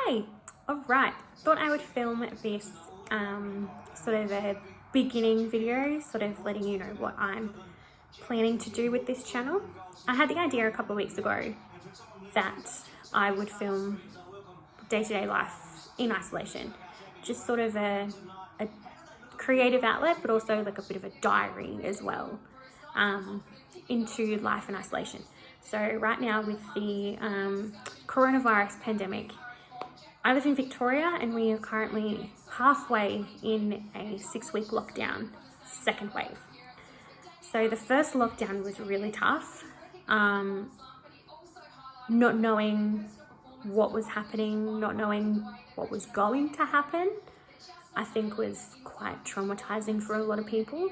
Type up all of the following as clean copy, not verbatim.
Hi. All right. Thought I would film this sort of a beginning video, sort of letting you know what I'm planning to do with this channel. I had the idea a couple of weeks ago that I would film day-to-day life in isolation, just sort of a creative outlet, but also like a bit of a diary as well, into life in isolation. So right now with the coronavirus pandemic, I live in Victoria and we are currently halfway in a 6-week lockdown, second wave. So the first lockdown was really tough. Not knowing what was happening, not knowing what was going to happen, I think was quite traumatizing for a lot of people.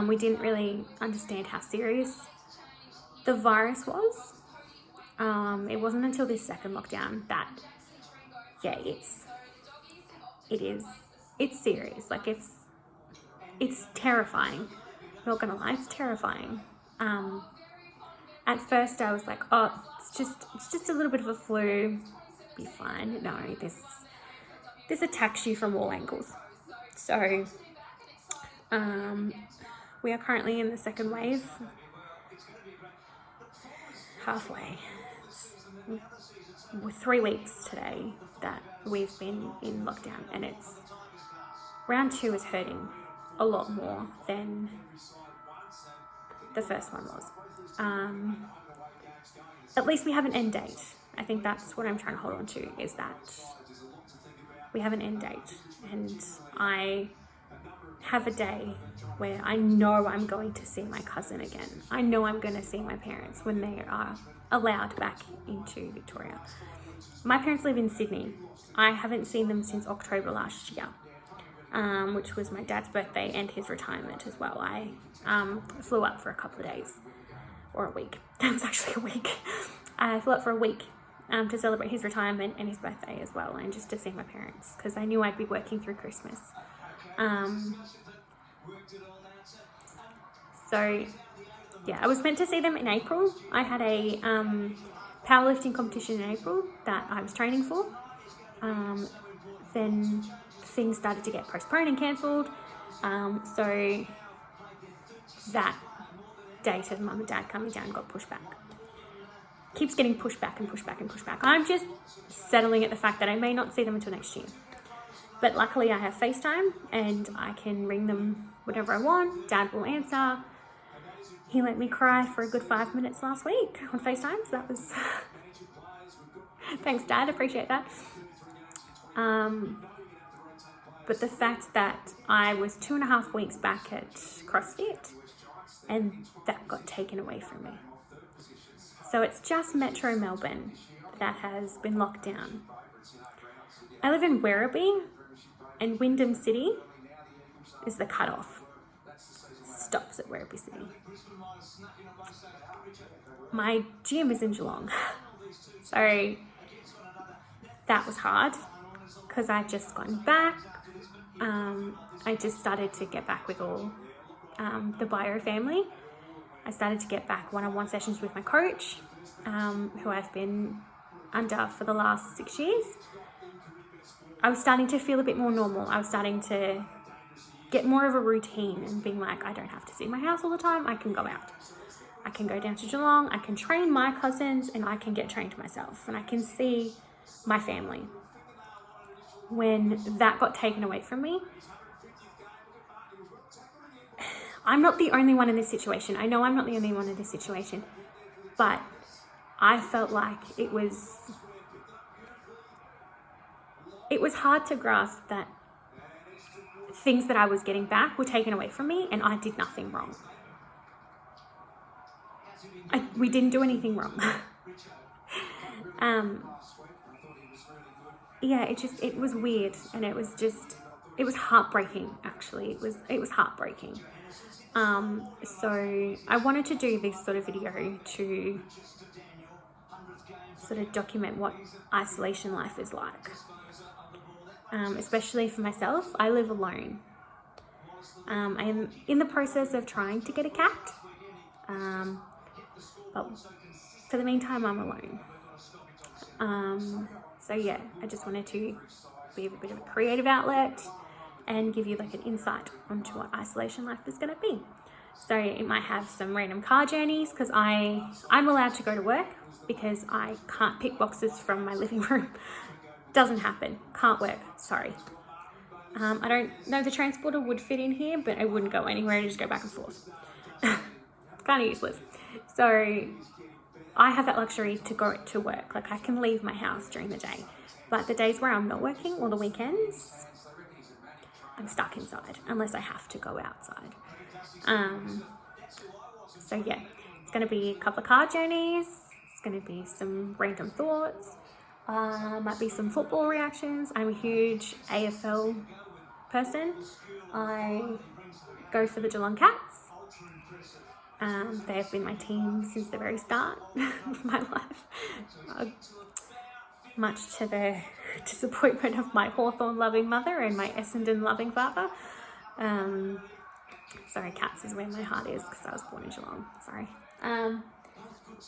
We didn't really understand how serious the virus was. It wasn't until this second lockdown that, yeah, it's serious. Like it's terrifying. Not gonna lie, it's terrifying. At first I was like, oh, it's just a little bit of a flu, be fine. No, this attacks you from all angles. So we are currently in the second wave, halfway. With 3 weeks today that we've been in lockdown, and it's round 2 is hurting a lot more than the first one was. At least we have an end date. I think that's what I'm trying to hold on to, is that we have an end date, and I have a day where I know I'm going to see my cousin again. I know I'm going to see my parents when they are allowed back into Victoria. My parents live in Sydney. I haven't seen them since October last year, which was my dad's birthday and his retirement as well. I flew up for a couple of days, or a week. That was actually a week. I flew up for a week to celebrate his retirement and his birthday as well, and just to see my parents, because I knew I'd be working through Christmas. So yeah, I was meant to see them in April. I had a powerlifting competition in April that I was training for. Then things started to get postponed and cancelled. So that date of mum and dad coming down got pushed back. Keeps getting pushed back and pushed back and pushed back. I'm just settling at the fact that I may not see them until next year. But luckily I have FaceTime and I can ring them whenever I want. Dad will answer. He let me cry for a good 5 minutes last week on FaceTime, so that was... Thanks, Dad, appreciate that. But the fact that I was 2.5 weeks back at CrossFit and that got taken away from me. So it's just Metro Melbourne that has been locked down. I live in Werribee, and Wyndham City is the cutoff. Stops at Werribee City. My gym is in Geelong. So that was hard because I'd just gotten back. I just started to get back with all the bio family. I started to get back one-on-one sessions with my coach, who I've been under for the last 6 years. I was starting to feel a bit more normal. I was starting to get more of a routine and being like, I don't have to see my house all the time. I can go out. I can go down to Geelong. I can train my cousins and I can get trained myself and I can see my family. When that got taken away from me, I'm not the only one in this situation. I know I'm not the only one in this situation, but I felt like it was hard to grasp that things that I was getting back were taken away from me and I did nothing wrong. We didn't do anything wrong. Yeah, it was weird, and it was heartbreaking, actually. It was heartbreaking. So I wanted to do this sort of video to sort of document what isolation life is like. Especially for myself. I live alone. I am in the process of trying to get a cat, but for the meantime I'm alone. So yeah, I just wanted to be a bit of a creative outlet and give you like an insight onto what isolation life is going to be. So it might have some random car journeys because I'm allowed to go to work because I can't pick boxes from my living room. Doesn't happen. Can't work. Sorry. I don't know if the transporter would fit in here, but I wouldn't go anywhere. I just go back and forth. Kind of useless. So I have that luxury to go to work. Like, I can leave my house during the day, but the days where I'm not working or the weekends, I'm stuck inside unless I have to go outside. So yeah, it's going to be a couple of car journeys. It's going to be some random thoughts. Might be some football reactions. I'm a huge AFL person. I go for the Geelong Cats. They have been my team since the very start of my life, much to the disappointment of my Hawthorn loving mother and my Essendon loving father. Sorry, Cats is where my heart is because I was born in Geelong. Sorry.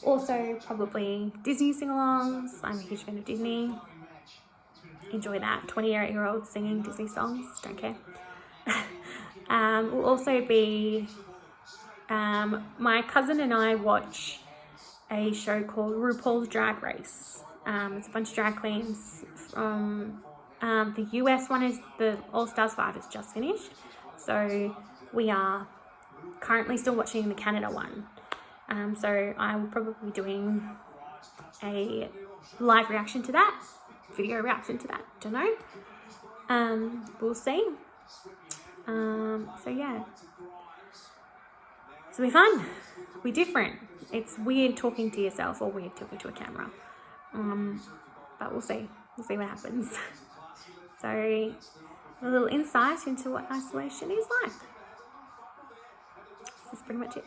Also, probably Disney sing-alongs. I'm a huge fan of Disney. Enjoy that. 28-year-olds singing Disney songs. Don't care. Will also be... my cousin and I watch a show called RuPaul's Drag Race. It's a bunch of drag queens from... the US one is the All Stars 5 is just finished. So we are currently still watching the Canada one. So I will probably be doing a live reaction to that, video reaction to that, don't know. We'll see. So yeah. It'll be fun. It'll be different. It's weird talking to yourself or weird talking to a camera. But we'll see. We'll see what happens. So a little insight into what isolation is like. This is pretty much it.